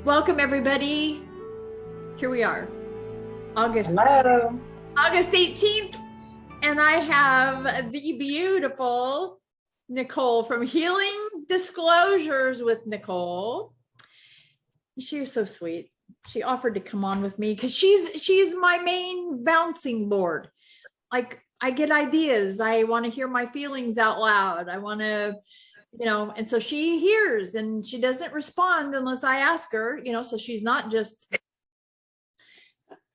Welcome, everybody. Here we are, August 18th, and I have the beautiful Nicole from Healing Disclosures with Nicole. She is so sweet. She offered to come on with me because she's my main bouncing board. Like, I get ideas. I want to hear my feelings out loud. I want to, and so she hears and she doesn't respond unless I ask her, so she's not just,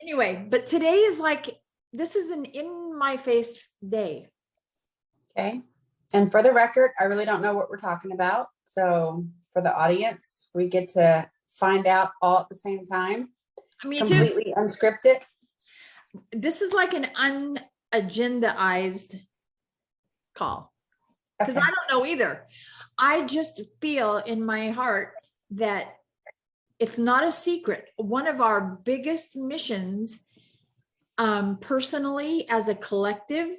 anyway, but today is like, this is an in my face day. Okay. And for the record, I really don't know what we're talking about. So for the audience, we get to find out all at the same time. Me completely too. Unscripted. This is like an unagendized call. Because I don't know either. I just feel in my heart that it's not a secret. One of our biggest missions, personally, as a collective,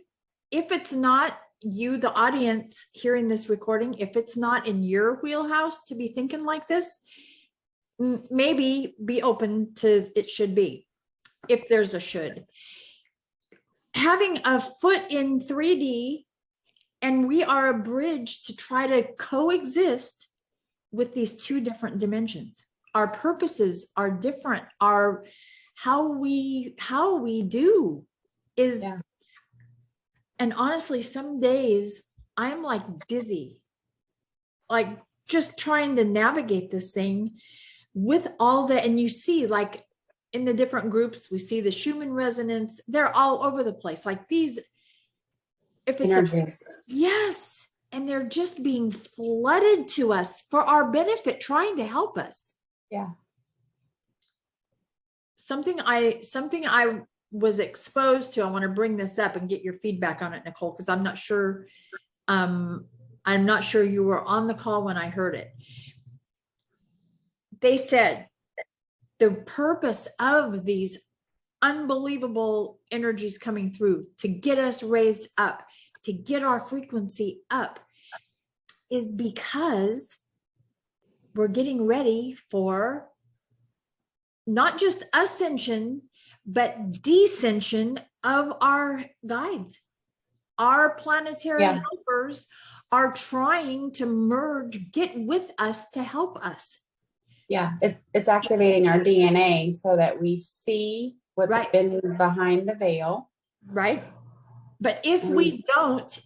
if it's not you, the audience hearing this recording, if it's not in your wheelhouse to be thinking like this, maybe be open to it should be, if there's a should. Having a foot in 3D, and we are a bridge to try to coexist with these two different dimensions. Our purposes are different. Our how we do is, and honestly, some days I'm like dizzy, like just trying to navigate this thing with all the, and you see like in the different groups, we see the Schumann resonance, they're all over the place. Like these, if it's energies. Yes. And they're just being flooded to us for our benefit, trying to help us. Yeah. Something I was exposed to, I want to bring this up and get your feedback on it, Nicole, because I'm not sure you were on the call when I heard it. They said the purpose of these unbelievable energies coming through to get us raised up, to get our frequency up, is because we're getting ready for not just ascension, but descension of our guides. Our planetary helpers are trying to merge, get with us to help us. Yeah, it's activating our DNA so that we see what's been behind the veil. Right. But if we don't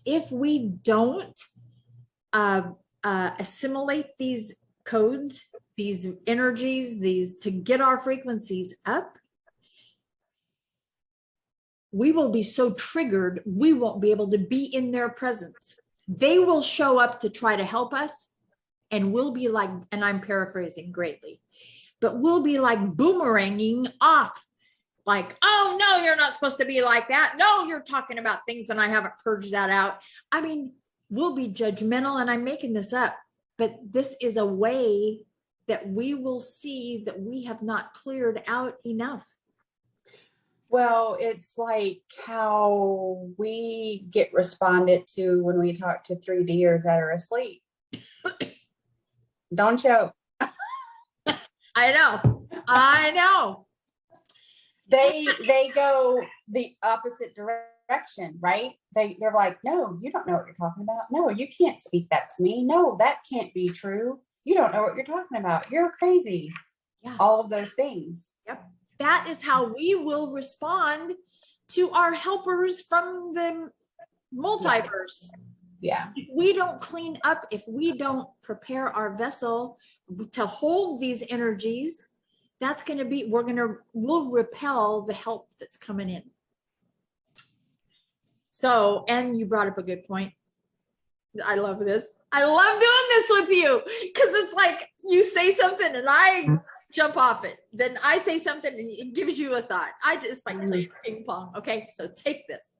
assimilate these codes, these energies, to get our frequencies up, we will be so triggered, we won't be able to be in their presence. They will show up to try to help us, and we'll be like, and I'm paraphrasing greatly, but we'll be like boomeranging off. Like, oh, no, you're not supposed to be like that. No, you're talking about things and I haven't purged that out. I mean, we'll be judgmental, and I'm making this up, but this is a way that we will see that we have not cleared out enough. Well, it's like how we get responded to when we talk to 3Ders that are asleep. Don't choke. I know. They go the opposite direction, right? They're like, no, you don't know what you're talking about. No, you can't speak that to me. No, that can't be true. You don't know what you're talking about. You're crazy. Yeah. All of those things. Yep. That is how we will respond to our helpers from the multiverse. Yeah. If we don't clean up, if we don't prepare our vessel to hold these energies, that's going to be, we'll repel the help that's coming in. So, and you brought up a good point. I love this. I love doing this with you because it's like you say something and I jump off it. Then I say something and it gives you a thought. I just like play ping pong. Okay, so take this.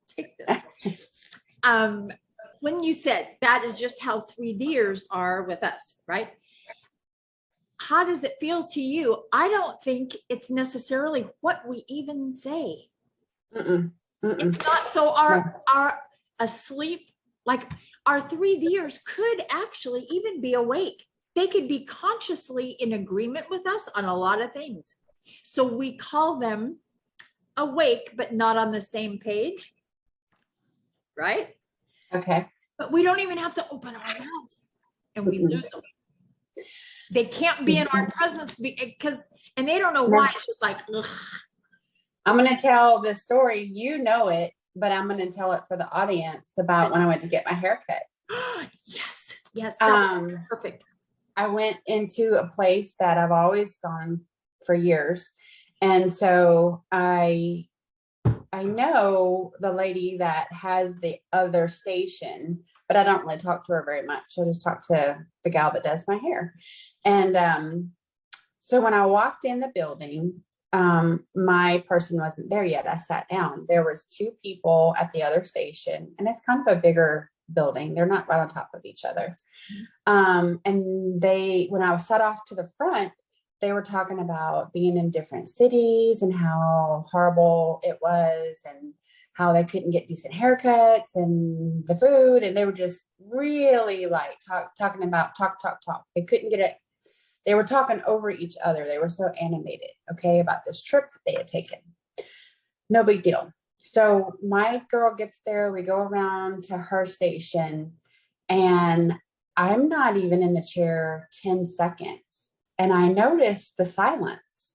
When you said that is just how 3Ders are with us, right? how does it feel to you? I don't think it's necessarily what we even say. It's not. So our asleep, like our 3Ders could actually even be awake. They could be consciously in agreement with us on a lot of things. So we call them awake, but not on the same page. Right? Okay. But we don't even have to open our mouths and we lose them. They can't be in our presence because, and they don't know why. It's just like, ugh. I'm going to tell the story. You know it, but I'm going to tell it for the audience about when I went to get my hair cut. Yes. Yes. That was perfect. I went into a place that I've always gone for years. And so I know the lady that has the other station, but I don't really talk to her very much. I just talk to the gal that does my hair. And so when I walked in the building, my person wasn't there yet. I sat down. There was 2 people at the other station, and it's kind of a bigger building. They're not right on top of each other. And when I was set off to the front, they were talking about being in different cities and how horrible it was and how they couldn't get decent haircuts and the food. And they were just really like talking about talk. They couldn't get it. They were talking over each other. They were so animated, okay, about this trip that they had taken. No big deal. So my girl gets there. We go around to her station, and I'm not even in the chair 10 seconds. And I noticed the silence.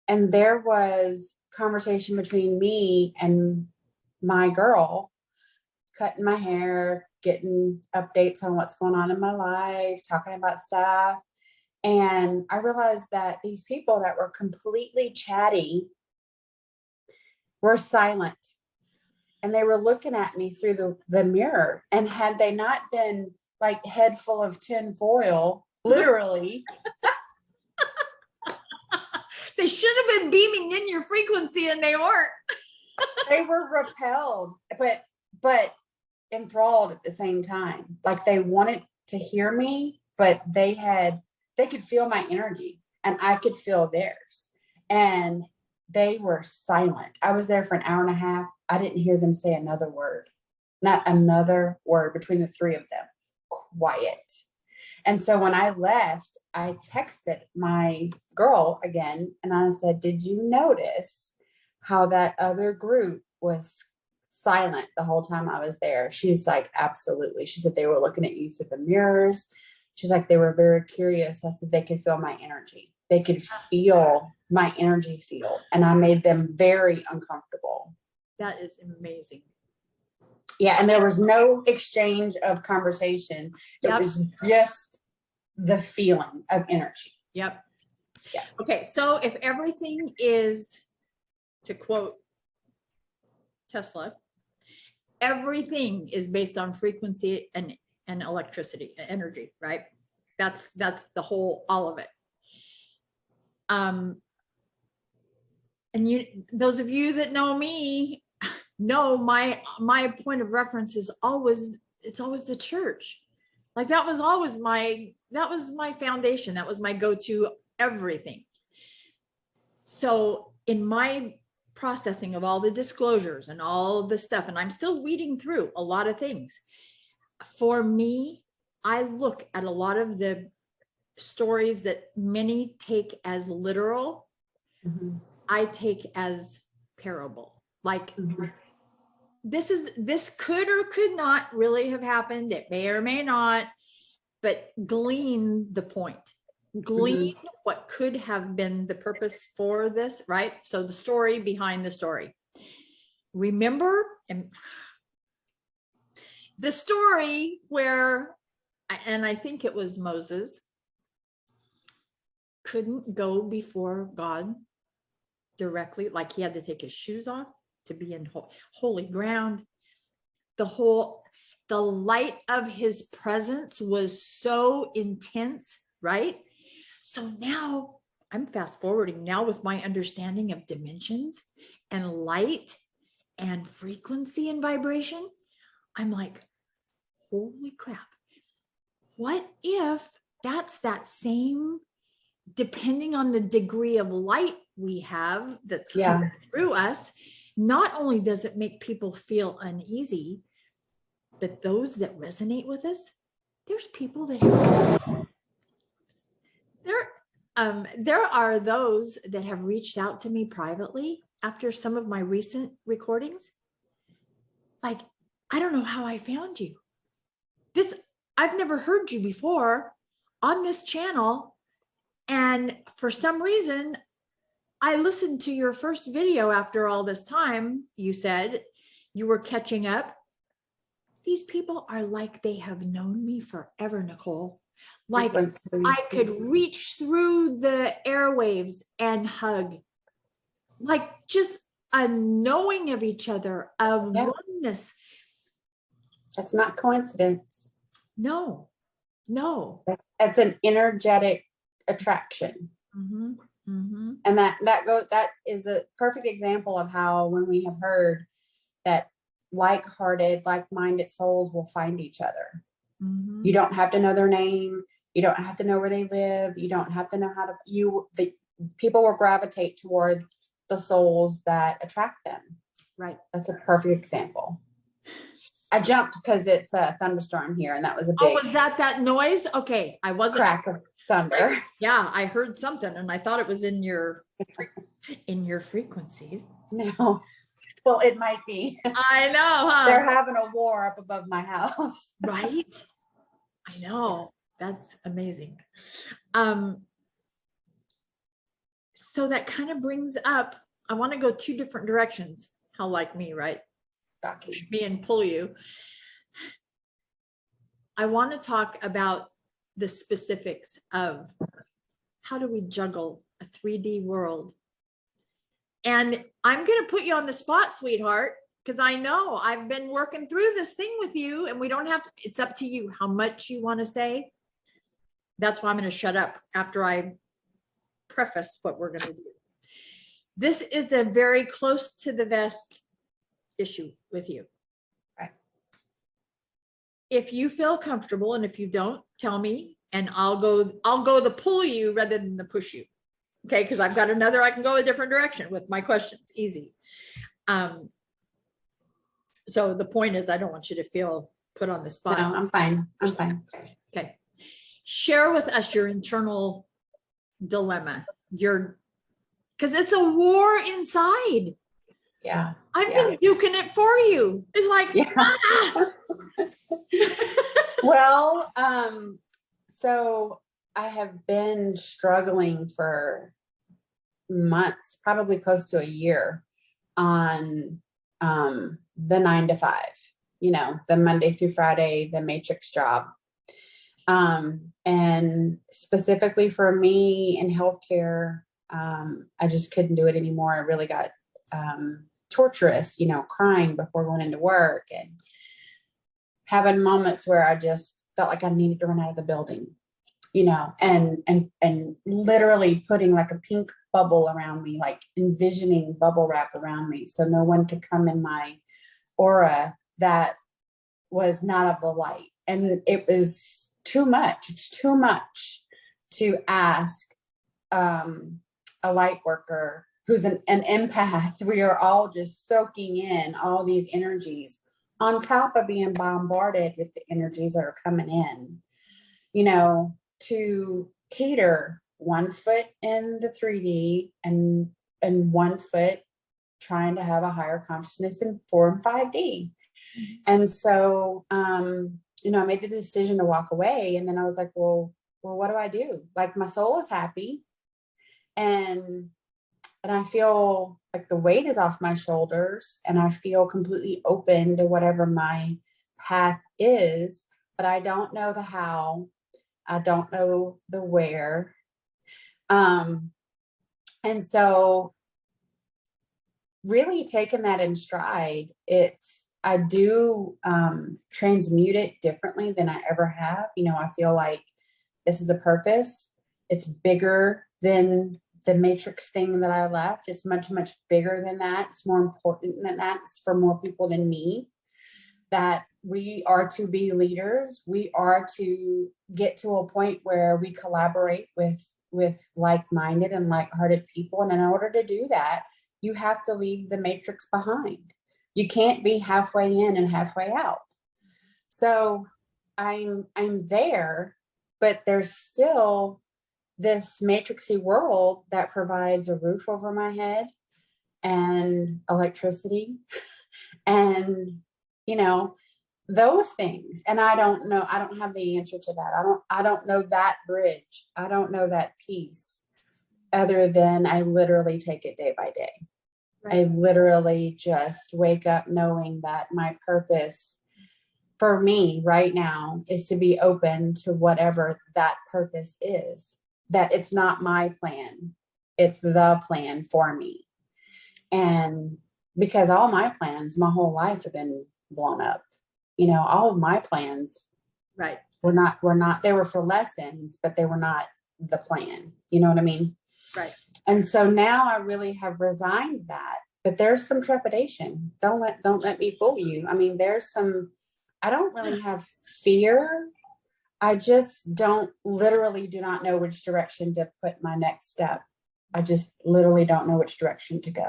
And there was conversation between me and my girl, cutting my hair, getting updates on what's going on in my life, talking about stuff. And I realized that these people that were completely chatty were silent. And they were looking at me through the mirror. And had they not been like head full of tin foil, literally, they should have been beaming in your frequency, and they weren't. they were repelled, but enthralled at the same time. Like they wanted to hear me, but they could feel my energy and I could feel theirs. And they were silent. I was there for an hour and a half. I didn't hear them say another word, not another word between the 3 of them. Quiet. And so when I left, I texted my girl again and I said, did you notice how that other group was silent the whole time I was there? She's like, absolutely. She said they were looking at you through the mirrors. She's like, they were very curious. I said, they could feel my energy. They could feel my energy field. And I made them very uncomfortable. That is amazing. Yeah. And there was no exchange of conversation. It was just the feeling of energy. Yep. Yeah. Okay. So if everything is, to quote Tesla, everything is based on frequency and electricity, energy, right? That's the whole, all of it. And those of you that know me know my point of reference is always, it's always the church. Like that was my foundation. That was my go-to everything. So in my processing of all the disclosures and all the stuff, and I'm still weeding through a lot of things. For me, I look at a lot of the stories that many take as literal. Mm-hmm. I take as parable. Like this could or could not really have happened. It may or may not, but glean the point. Glean what could have been the purpose for this, right? So the story behind the story. Remember, and the story where, and I think it was Moses, couldn't go before God directly, like he had to take his shoes off to be in holy ground. The light of his presence was so intense, right? So now I'm fast forwarding now with my understanding of dimensions and light and frequency and vibration. I'm like, holy crap. What if that's that same, depending on the degree of light we have that's coming through us, not only does it make people feel uneasy, but those that resonate with us, there's people that have, there are those that have reached out to me privately after some of my recent recordings. Like, I don't know how I found you. I've never heard you before on this channel. And for some reason, I listened to your first video after all this time. You said you were catching up. These people are like they have known me forever, Nicole. Like I could reach through the airwaves and hug. Like just a knowing of each other, a oneness. That's not coincidence. No. That's an energetic attraction. Mm-hmm. Mm-hmm. And that is a perfect example of how, when we have heard that like-hearted, like-minded souls will find each other. Mm-hmm. You don't have to know their name. You don't have to know where they live. You don't have to know how to, the people will gravitate toward the souls that attract them. Right. That's a perfect example. I jumped because it's a thunderstorm here, and that was a big. Oh, was that noise? Okay. I wasn't. Crack of thunder. Yeah, I heard something and I thought it was in your frequencies. No. Well, it might be. I know, huh? They're having a war up above my house. Right? I know. That's amazing. So that kind of brings up, I want to go two different directions. How like me, right? Shocking. Me and pull you. I want to talk about the specifics of how do we juggle a 3D world. And I'm going to put you on the spot, sweetheart, because I know I've been working through this thing with you, and we don't have to, it's up to you how much you want to say. That's why I'm going to shut up after I preface what we're going to do. This is a very close to the vest issue with you. Right. If you feel comfortable, and if you don't, tell me, and I'll go the pull you rather than the push you. Okay, because I've got another, I can go a different direction with my questions. Easy. So the point is, I don't want you to feel put on the spot. No, I'm fine. I'm fine. Okay. Share with us your internal dilemma. Because it's a war inside. Yeah. I've been duking it for you. It's like, Well, so I have been struggling for months, probably close to a year, on the 9 to 5, the Monday through Friday, the matrix job. And specifically for me in healthcare, I just couldn't do it anymore. I really got torturous, crying before going into work and having moments where I just felt like I needed to run out of the building, and literally putting like a pink bubble around me, like envisioning bubble wrap around me so no one could come in my aura that was not of the light. And it was too much. It's too much to ask a light worker who's an empath. We are all just soaking in all these energies on top of being bombarded with the energies that are coming in, to teeter 1 foot in the 3D and 1 foot trying to have a higher consciousness in 4 and 5D. And so, I made the decision to walk away, and then I was like, well, what do I do? Like, my soul is happy, and I feel like the weight is off my shoulders, and I feel completely open to whatever my path is, but I don't know the how. I don't know the where. And so really taking that in stride, I do transmute it differently than I ever have. I feel like this is a purpose. It's bigger than the matrix thing that I left. It's much, much bigger than that. It's more important than that. It's for more people than me. that we are to be leaders. We are to get to a point where we collaborate with like-minded and like-hearted people. And in order to do that, you have to leave the matrix behind. You can't be halfway in and halfway out. So I'm there, but there's still this matrixy world that provides a roof over my head and electricity and, you know, those things. And I don't know, I don't have the answer to that. I don't know that bridge. I don't know that piece other than I literally take it day by day. Right. I literally just wake up knowing that my purpose for me right now is to be open to whatever that purpose is, that it's not my plan. It's the plan for me. And because all my plans, my whole life have been blown up. You know, all of my plans, right, were not, they were for lessons, but they were not the plan. You know what I mean? Right. And so now I really have resigned that, but there's some trepidation. Don't let me fool you. I mean, I don't really have fear. I just do not know which direction to put my next step. I just literally don't know which direction to go.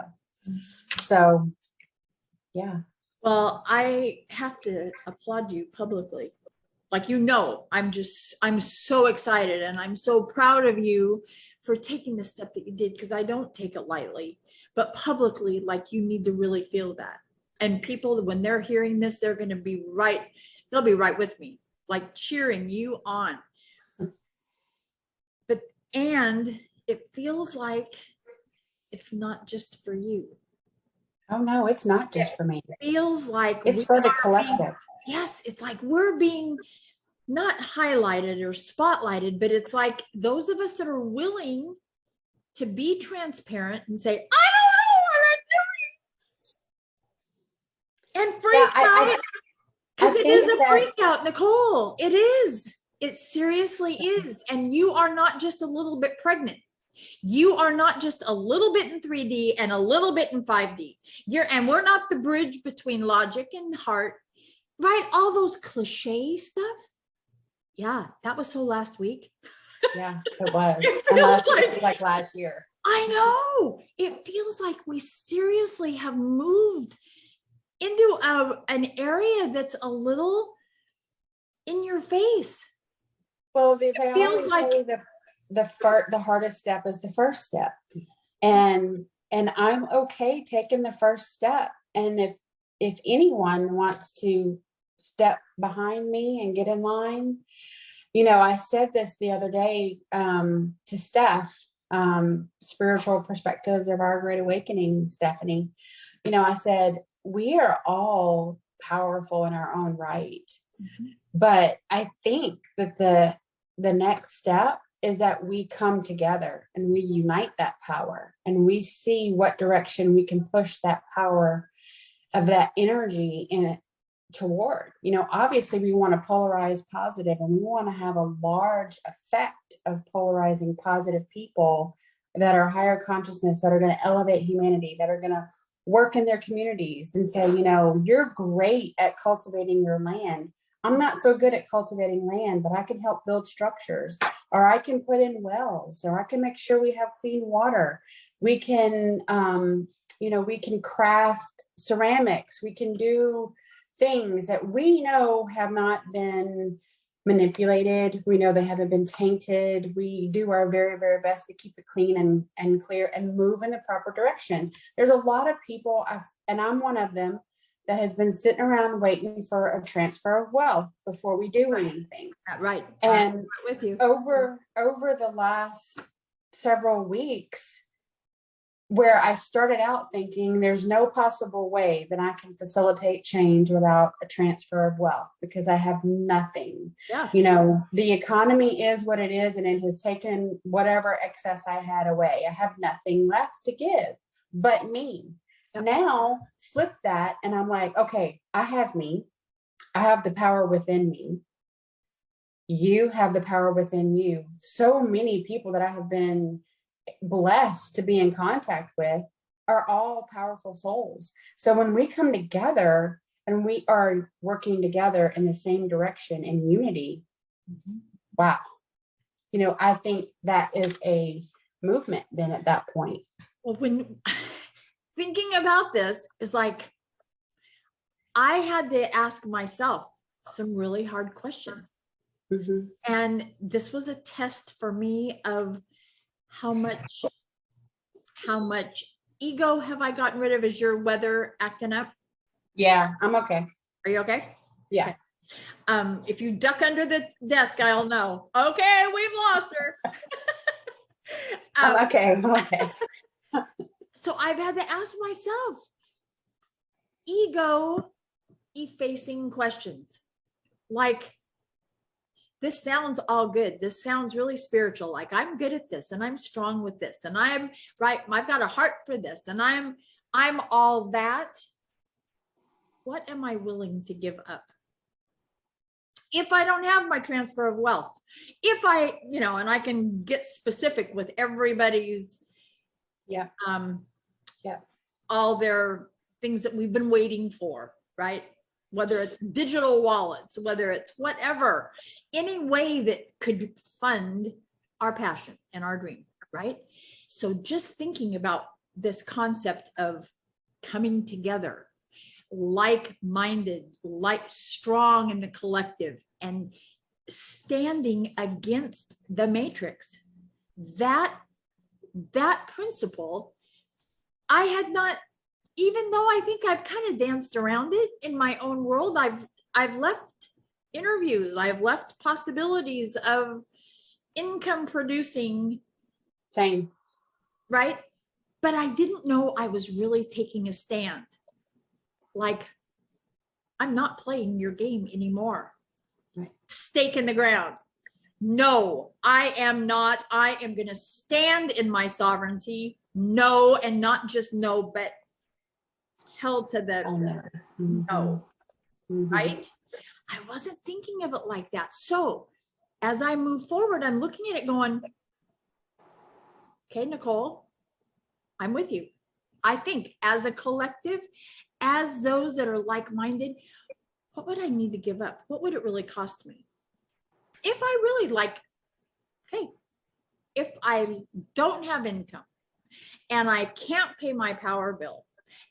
So, yeah. Well, I have to applaud you publicly. Like, you know, I'm so excited and I'm so proud of you for taking the step that you did, because I don't take it lightly, but publicly, like, you need to really feel that. And people, when they're hearing this, they're going to be right. They'll be right with me, like cheering you on. And it feels like it's not just for you. Oh, no, it's not just for me. It feels like it's for the collective. Yes, it's like we're being not highlighted or spotlighted, but it's like those of us that are willing to be transparent and say, I don't know what I'm doing. And freak out. Because it is a freak out, Nicole. It is. It seriously is. And you are not just a little bit pregnant. You are not just a little bit in 3D and a little bit in 5D. And we're not the bridge between logic and heart, right? All those cliche stuff. Yeah, that was so last week. Yeah, it was. It and feels like last year. I know. It feels like we seriously have moved into an area that's a little in your face. Well, they always say the hardest step is the first step, and I'm okay taking the first step. And if anyone wants to step behind me and get in line, you know, I said this the other day to Steph, Spiritual Perspectives of Our Great Awakening, Stephanie. You know, I said, we are all powerful in our own right. Mm-hmm. But I think that the next step is that we come together and we unite that power and we see what direction we can push that power of that energy in it toward. You know, obviously we want to polarize positive, and we want to have a large effect of polarizing positive people that are higher consciousness, that are going to elevate humanity, that are going to work in their communities and say, you know, you're great at cultivating your land. I'm not so good at cultivating land, but I can help build structures, or I can put in wells, or I can make sure we have clean water. We can, we can craft ceramics. We can do things that we know have not been manipulated. We know they haven't been tainted. We do our very, very best to keep it clean and clear and move in the proper direction. There's a lot of people, and I'm one of them, that has been sitting around waiting for a transfer of wealth before we do anything. Right. And I'm with you. over the last several weeks, where I started out thinking there's no possible way that I can facilitate change without a transfer of wealth, because I have nothing. Yeah. You know, the economy is what it is, and it has taken whatever excess I had away. I have nothing left to give but me. Yep. Now flip that, and I'm like, okay, I have me. I have the power within me. You have the power within you. So many people that I have been blessed to be in contact with are all powerful souls. So when we come together and we are working together in the same direction in unity. Wow. You know, I think that is a movement then at that point. Well, when thinking about this is like, I had to ask myself some really hard questions. Mm-hmm. And this was a test for me of how much ego have I gotten rid of? Is your weather acting up? Yeah, I'm okay. Are you okay? Yeah. Okay. If you duck under the desk, I'll know. Okay, we've lost her. I'm okay. I'm okay. So I've had to ask myself ego effacing questions. Like, this sounds all good. This sounds really spiritual. Like, I'm good at this and I'm strong with this and I'm right. I've got a heart for this and I'm all that. What am I willing to give up? If I don't have my transfer of wealth, if I, and I can get specific with everybody's, all their things that we've been waiting for, right? Whether it's digital wallets, whether it's whatever, any way that could fund our passion and our dream, right? So just thinking about this concept of coming together, like-minded, like strong in the collective, and standing against the matrix, that principle, I had not, even though I think I've kind of danced around it in my own world, I've left interviews, I've left possibilities of income producing. Same. Right? But I didn't know I was really taking a stand. Like, I'm not playing your game anymore. Right. Stake in the ground. No, I am not. I am going to stand in my sovereignty. No, and not just no, but held to the no. Right? I wasn't thinking of it like that. So as I move forward, I'm looking at it going, okay, Nicole, I'm with you. I think as a collective, as those that are like-minded, what would I need to give up? What would it really cost me? If I really if I don't have income and I can't pay my power bill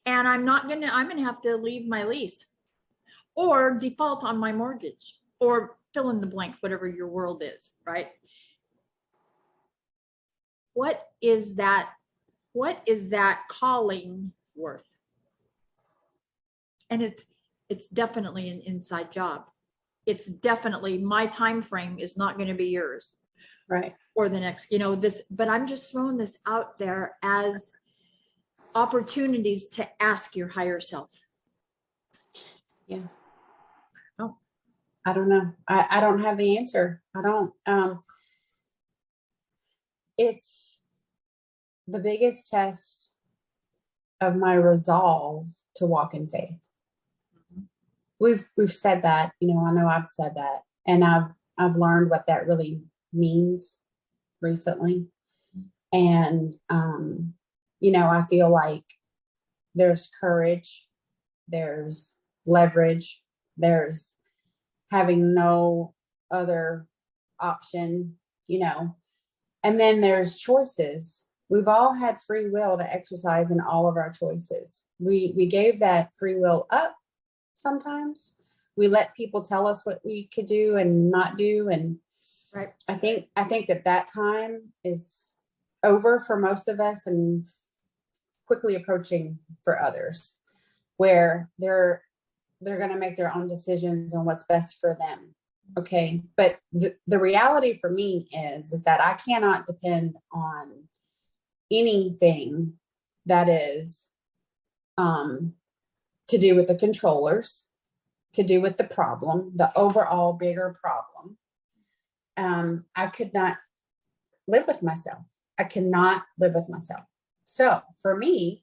and I'm going to have to leave my lease or default on my mortgage or fill in the blank, whatever your world is, right? What is that calling worth? And it's definitely an inside job. It's definitely, my time frame is not going to be yours. Right. Or the next, but I'm just throwing this out there as opportunities to ask your higher self. Yeah. Oh, I don't know. I don't have the answer. I don't. It's the biggest test of my resolve to walk in faith. We've said that, I know I've said that, and I've learned what that really means recently. And, I feel like there's courage, there's leverage, there's having no other option, and then there's choices. We've all had free will to exercise in all of our choices. We gave that free will up. Sometimes we let people tell us what we could do and not do. And right. I think that time is over for most of us and quickly approaching for others, where they're going to make their own decisions on what's best for them. Okay. But the reality for me is that I cannot depend on anything that is, to do with the controllers, to do with the problem, the overall bigger problem. I could not live with myself. I cannot live with myself. So for me,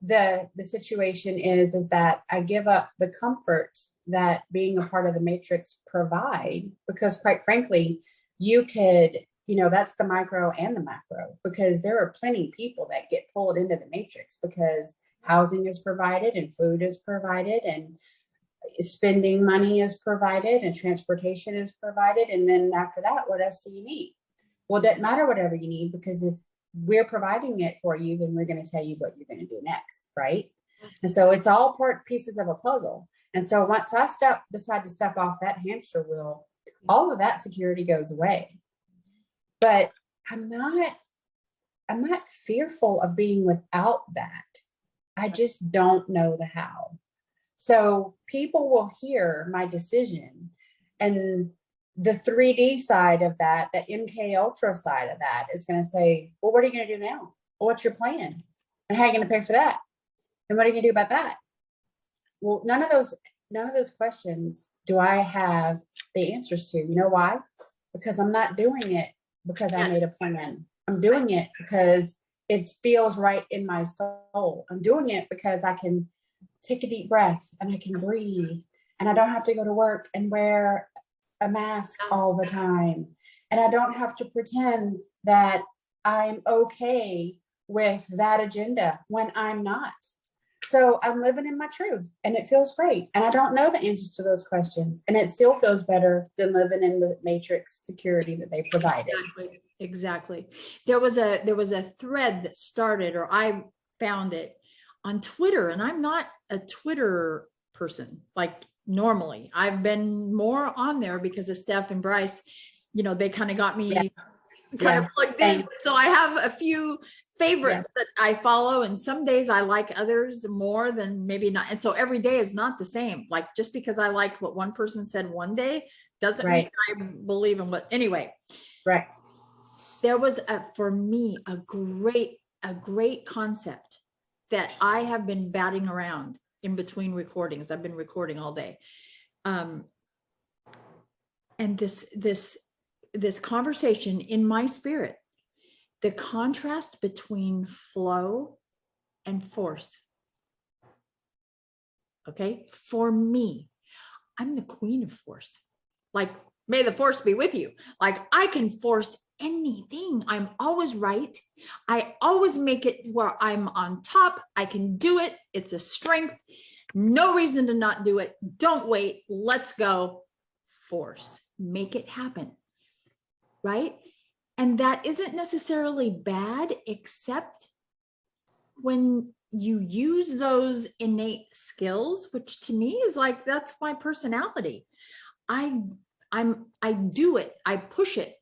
the situation is that I give up the comfort that being a part of the matrix provide, because quite frankly, you could, that's the micro and the macro, because there are plenty of people that get pulled into the matrix because housing is provided and food is provided and spending money is provided and transportation is provided. And then after that, what else do you need? Well, it doesn't matter whatever you need, because if we're providing it for you, then we're going to tell you what you're going to do next, right? And so it's all pieces of a puzzle. And so once I decide to step off that hamster wheel, all of that security goes away. But I'm not fearful of being without that. I just don't know the how. So people will hear my decision, and the 3D side of that, the MK Ultra side of that is going to say, well, what are you going to do now? Well, what's your plan? And how are you going to pay for that? And what are you going to do about that? Well, none of those questions do I have the answers to. You know why? Because I'm not doing it because I made a plan. I'm doing it because it feels right in my soul. I'm doing it because I can take a deep breath and I can breathe, and I don't have to go to work and wear a mask all the time. And I don't have to pretend that I'm okay with that agenda when I'm not. So I'm living in my truth, and it feels great. And I don't know the answers to those questions, and it still feels better than living in the matrix security that they provided. Exactly. There was a thread that started, or I found it on Twitter, and I'm not a Twitter person like normally. I've been more on there because of Steph and Bryce. You know, they kind of got me kind of plugged in. So I have a few favorites that I follow, and some days I like others more than maybe not. And so every day is not the same. Like, just because I like what one person said one day doesn't mean I believe in what. Anyway, there was for me a great concept that I have been batting around in between recordings. I've been recording all day. And this conversation in my spirit, the contrast between flow and force. Okay. For me, I'm the queen of force. Like, may the force be with you. Like, I can force anything. I'm always right. I always make it where I'm on top. I can do it. It's a strength. No reason to not do it. Don't wait. Let's go. Force. Make it happen. Right? And that isn't necessarily bad, except when you use those innate skills, which to me is like, that's my personality. I do it. I push it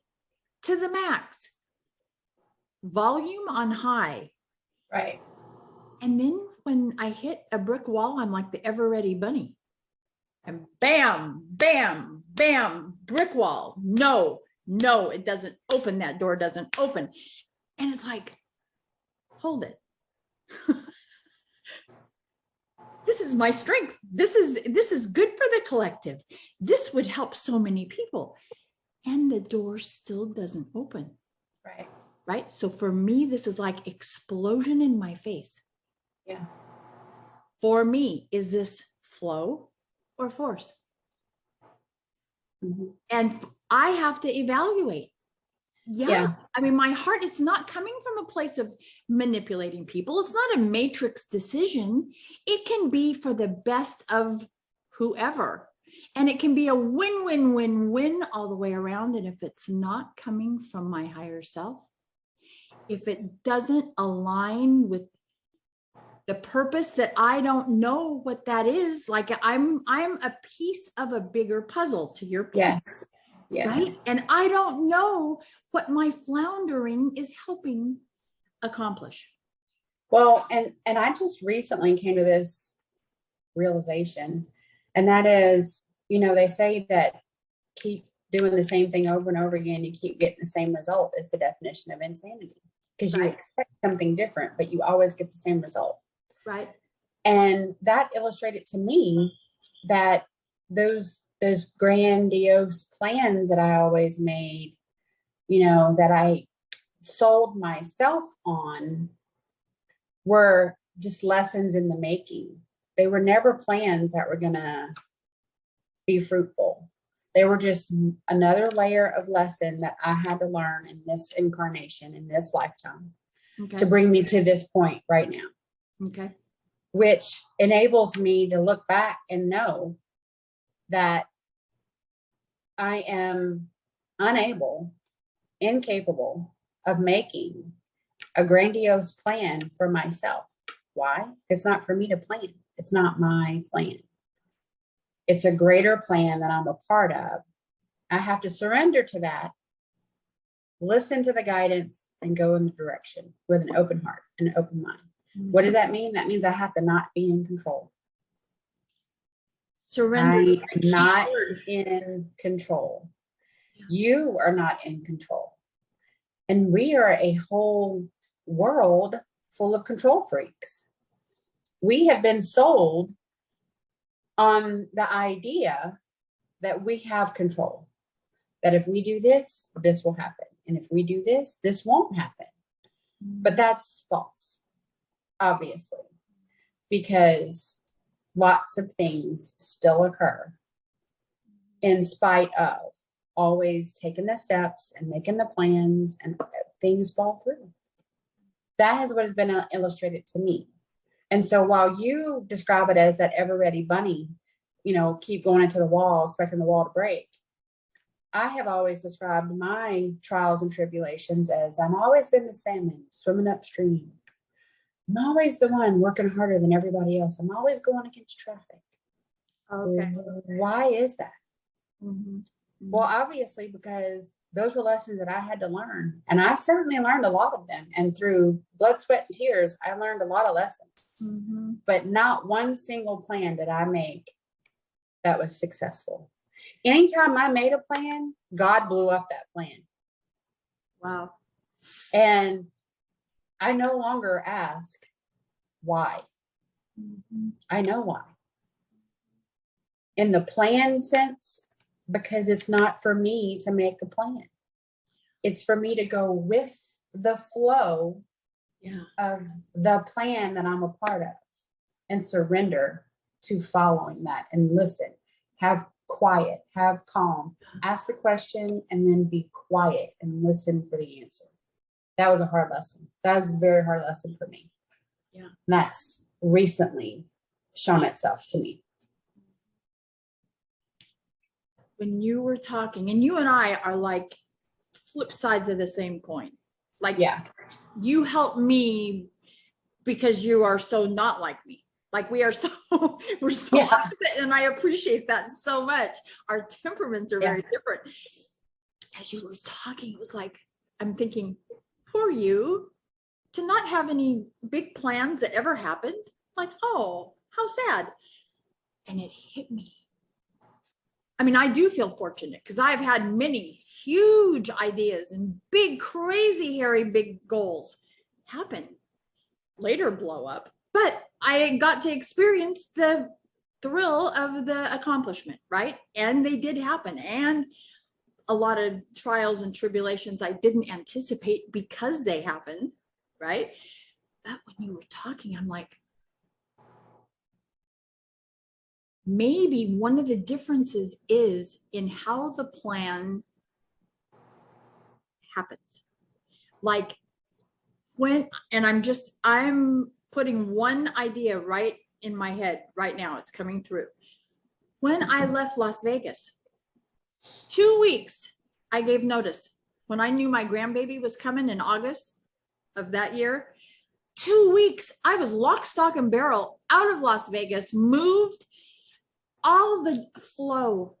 to the max. Volume on high. Right. And then when I hit a brick wall, I'm like the ever ready bunny. And bam, bam, bam, brick wall. No, it doesn't open. That door doesn't open. And it's like, hold it. This is my strength. This is good for the collective. This would help so many people. And the door still doesn't open. Right. So for me, this is like explosion in my face. Yeah. For me, is this flow or force? Mm-hmm. And I have to evaluate. Yeah. I mean, my heart, it's not coming from a place of manipulating people. It's not a matrix decision. It can be for the best of whoever. And it can be a win-win-win-win all the way around. And if it's not coming from my higher self, if it doesn't align with the purpose that I don't know what that is, like I'm a piece of a bigger puzzle, to your point. Yes. Right? And I don't know what my floundering is helping accomplish. Well, and I just recently came to this realization, and that is, you know, they say that keep doing the same thing over and over again, you keep getting the same result, is the definition of insanity, because you expect something different, but you always get the same result. Right. And that illustrated to me that those grandiose plans that I always made, you know, that I sold myself on, were just lessons in the making. They were never plans that were going to be fruitful. They were just another layer of lesson that I had to learn in this incarnation, in this lifetime, to bring me to this point right now. Okay. Which enables me to look back and know that I am incapable of making a grandiose plan for myself. Why? It's not for me to plan. It's not my plan. It's a greater plan that I'm a part of. I have to surrender to that, listen to the guidance, and go in the direction with an open heart and an open mind. What does that mean? That means I have to not be in control. Surrender. I am not in control. You are not in control. And we are a whole world full of control freaks. We have been sold on the idea that we have control, that if we do this, this will happen. And if we do this, this won't happen. But that's false, obviously, because lots of things still occur in spite of always taking the steps and making the plans, and things fall through. That is what has been illustrated to me. And so while you describe it as that ever ready bunny, keep going into the wall, expecting the wall to break, I have always described my trials and tribulations as I'm always been the salmon swimming upstream. I'm always the one working harder than everybody else. I'm always going against traffic. Okay. Why is that? Mm-hmm. Well, obviously, because those were lessons that I had to learn. And I certainly learned a lot of them. And through blood, sweat, and tears, I learned a lot of lessons. Mm-hmm. But not one single plan did I make that was successful. Anytime I made a plan, God blew up that plan. Wow. And I no longer ask why. Mm-hmm. I know why. In the plan sense, because it's not for me to make a plan. It's for me to go with the flow of the plan that I'm a part of and surrender to following that and listen, have quiet, have calm, ask the question, and then be quiet and listen for the answer. That was a hard lesson. That was a very hard lesson for me. Yeah. And that's recently shown itself to me. When you were talking, and you and I are like flip sides of the same coin. Like, you help me because you are so not like me. Like we're so opposite, and I appreciate that so much. Our temperaments are very different. As you were talking, it was like, I'm thinking, who are you to not have any big plans that ever happened? Like, oh, how sad. And it hit me. I mean, I do feel fortunate because I've had many huge ideas and big, crazy, hairy, big goals happen, later blow up. But I got to experience the thrill of the accomplishment, right? And they did happen. And a lot of trials and tribulations I didn't anticipate because they happened, right? But when you were talking, I'm like, maybe one of the differences is in how the plan happens. Like when, and I'm putting one idea right in my head right now. It's coming through. When I left Las Vegas, 2 weeks, I gave notice. When I knew my grandbaby was coming in August of that year, 2 weeks, I was lock, stock, and barrel out of Las Vegas, moved, all the flow,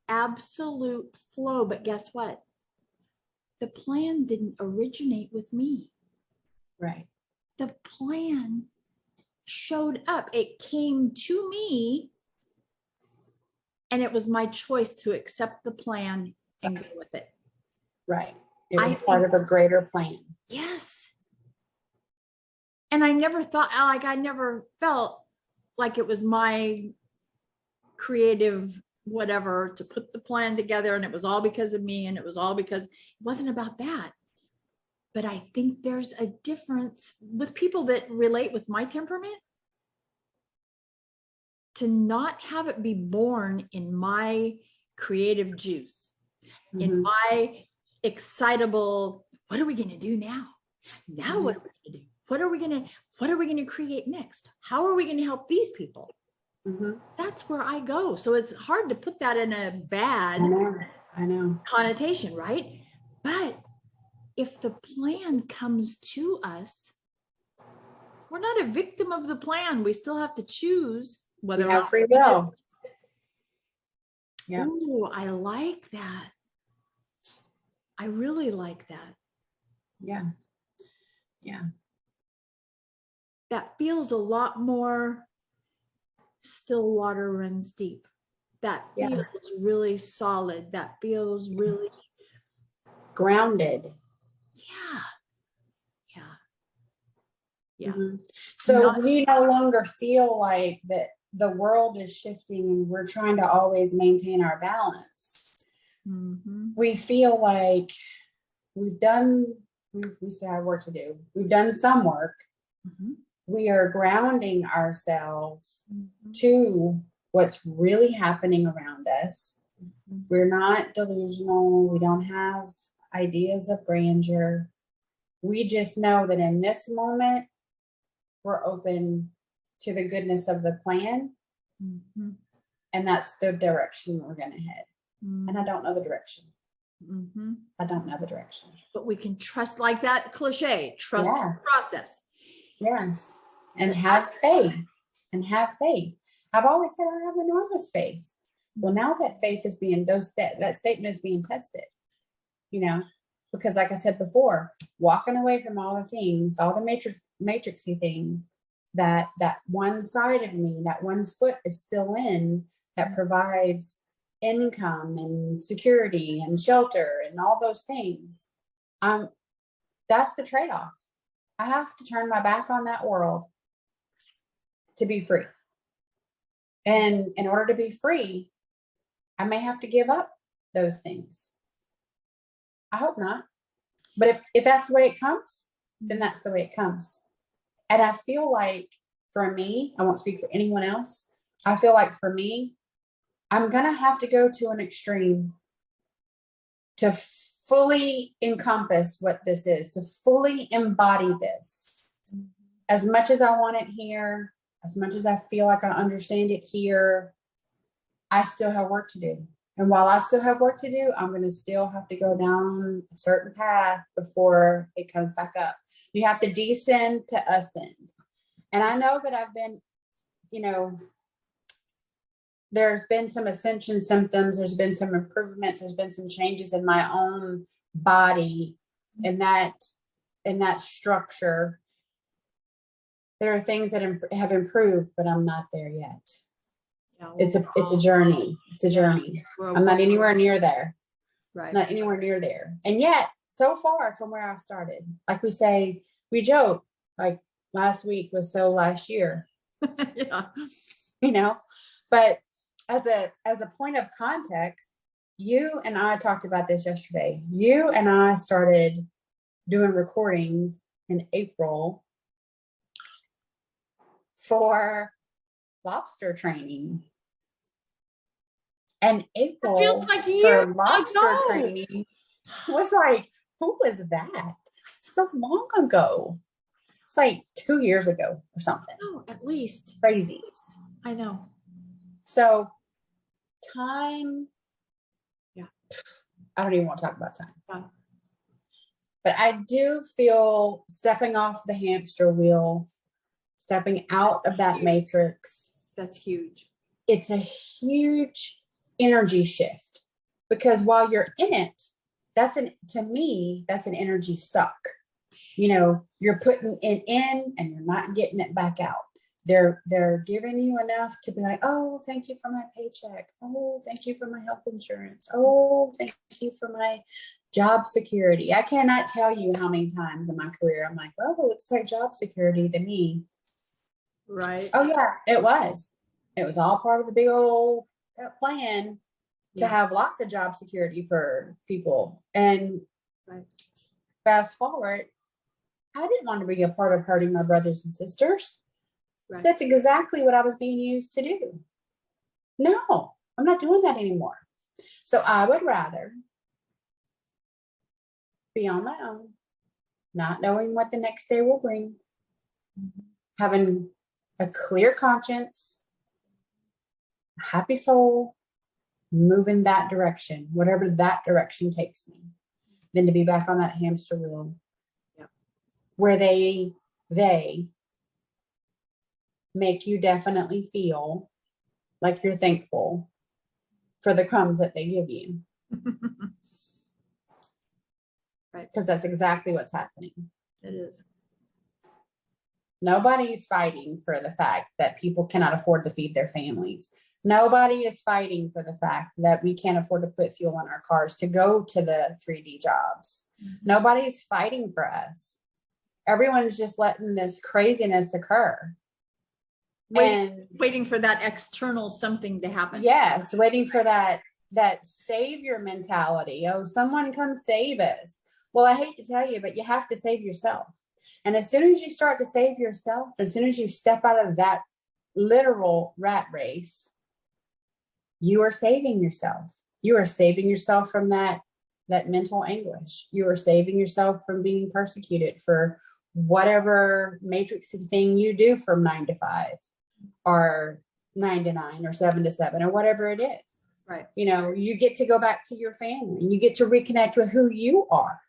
absolute flow. But guess what? The plan didn't originate with me. Right. The plan showed up. It came to me, and it was my choice to accept the plan and go with it. Right. It was part of a greater plan. Yes. And I never felt like it was my creative whatever to put the plan together, and it was all because of me, and it was all because it wasn't about that. But I think there's a difference with people that relate with my temperament, to not have it be born in my creative juice, in my excitable, what are we going to do now? Now what are we going to do? What are we going to create next? How are we going to help these people? That's where I go. So it's hard to put that in a bad I know. connotation, right? But if the plan comes to us, we're not a victim of the plan. We still have to choose whether We have free will. Yeah. Ooh, I like that. I really like that. Yeah. Yeah. That feels a lot more still water runs deep. That feels really solid. That feels really grounded. Yeah. Yeah. So we no longer feel like that the world is shifting and we're trying to always maintain our balance. We feel like we still have work to do. We've done some work. We are grounding ourselves to what's really happening around us. We're not delusional. We don't have ideas of grandeur. We just know that in this moment, we're open to the goodness of the plan. And that's the direction we're going to head. And I don't know the direction. I don't know the direction. But we can trust, like that cliche, trust the process. Yes. And have faith. And have faith. I've always said I have enormous faith. Well, now that faith is being, that statement is being tested, you know, because like I said before, walking away from all the things, all the matrixy things, that one side of me, that one foot is still in, that provides income and security and shelter and all those things. That's the trade-off. I have to turn my back on that world to be free. And in order to be free, I may have to give up those things. I hope not. But if that's the way it comes, then that's the way it comes. And I feel like for me, I won't speak for anyone else. I feel like for me, I'm going to have to go to an extreme to fully encompass what this is, to fully embody this. As much as I want it here, as much as I feel like I understand it here, I still have work to do. And while I still have work to do, I'm going to still have to go down a certain path before it comes back up. You have to descend to ascend. And I know that I've been, you know, there's been some ascension symptoms. There's been some improvements. There's been some changes in my own body in that structure. There are things that have improved, but I'm not there yet. It's a journey. It's a journey. I'm not anywhere near there. Right. Not anywhere near there. And yet, so far from where I started, like we say, we joke, like last week was so last year. Yeah. You know, but as a point of context, you and I talked about this yesterday. You and I started doing recordings in April for lobster training. And April like for lobster training was like, who was that? So long ago. It's like 2 years ago or something. Oh, at least. Crazy. I know. So time. Yeah. I don't even want to talk about time. Yeah. But I do feel stepping off the hamster wheel, stepping out of that matrix. That's huge. It's a huge energy shift, because while you're in it, to me, that's an energy suck. You know, you're putting it in and you're not getting it back out. They're giving you enough to be like, oh, thank you for my paycheck. Oh, thank you for my health insurance. Oh, thank you for my job security. I cannot tell you how many times in my career I'm like, well, it looks like job security to me. Right. Oh yeah, it was. It was all part of the big old plan to have lots of job security for people. And fast forward, I didn't want to be a part of hurting my brothers and sisters. Right. That's exactly what I was being used to do. No, I'm not doing that anymore. So I would rather be on my own, not knowing what the next day will bring, having a clear conscience, happy soul, move in that direction, whatever that direction takes me, than to be back on that hamster wheel. Yeah. Where they make you definitely feel like you're thankful for the crumbs that they give you. Right. Because that's exactly what's happening. It is. Nobody's fighting for the fact that people cannot afford to feed their families. Nobody is fighting for the fact that we can't afford to put fuel in our cars to go to the 3D jobs. Nobody's fighting for us. Everyone's just letting this craziness occur. Waiting for that external something to happen. Yes, waiting for that savior mentality. Oh, someone come save us. Well, I hate to tell you, but you have to save yourself. And as soon as you start to save yourself, as soon as you step out of that literal rat race, you are saving yourself. You are saving yourself from that mental anguish. You are saving yourself from being persecuted for whatever matrixy thing you do from 9 to 5 or 9 to 9 or 7 to 7 or whatever it is. Right. You know, you get to go back to your family and you get to reconnect with who you are.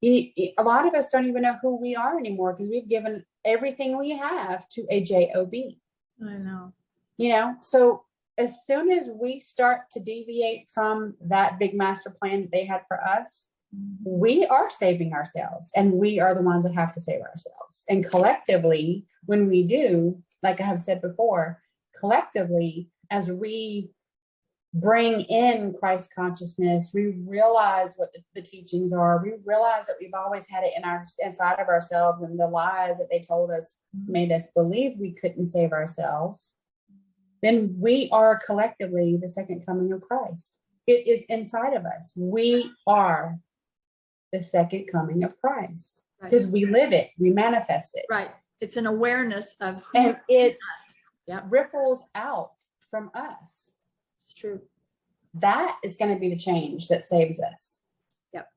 A lot of us don't even know who we are anymore because we've given everything we have to a job. I know. You know, so as soon as we start to deviate from that big master plan that they had for us, we are saving ourselves, and we are the ones that have to save ourselves. And collectively, when we do, like I have said before, collectively, as we bring in Christ consciousness, we realize what the teachings are. We realize that we've always had it inside of ourselves, and the lies that they told us made us believe we couldn't save ourselves. Then we are collectively the second coming of Christ. It is inside of us. We are the second coming of Christ because we live it, we manifest it. Right. It's an awareness of who and it Yep. ripples out from us. It's true. That is going to be the change that saves us. Yep.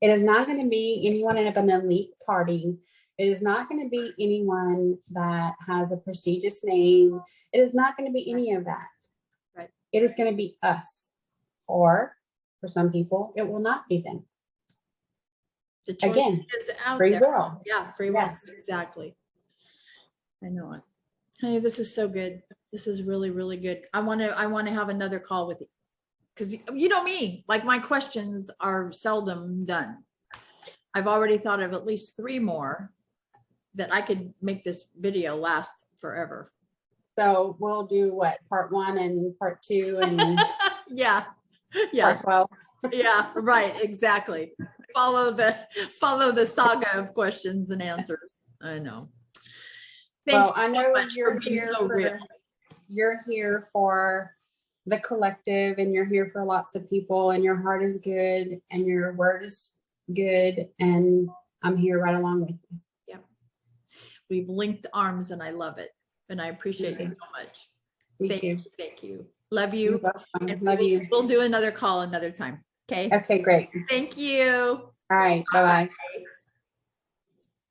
It is not going to be anyone in an elite party. It is not going to be anyone that has a prestigious name. It is not going to be any of that. Right. It is going to be us. Or for some people, it will not be them. The choice Again, is out free there. will. Yeah, free will. Yes. Exactly. I know it. Hey, this is so good. This is really, really good. I want to have another call with you. Because you know me, like my questions are seldom done. I've already thought of at least 3 more that I could make this video last forever. So we'll do what? Part 1 and part 2 and yeah. part 12. Yeah, right. Exactly. Follow the saga of questions and answers. I know. Thank you I know so much you're for being here so real. You're here for the collective, and you're here for lots of people, and your heart is good and your word is good, and I'm here right along with you. Yeah. We've linked arms and I love it. And I appreciate you so much. Me too. Thank you. Love you. Love you. We'll do another call another time. Okay. Okay, great. Thank you. All right. Bye-bye. Bye.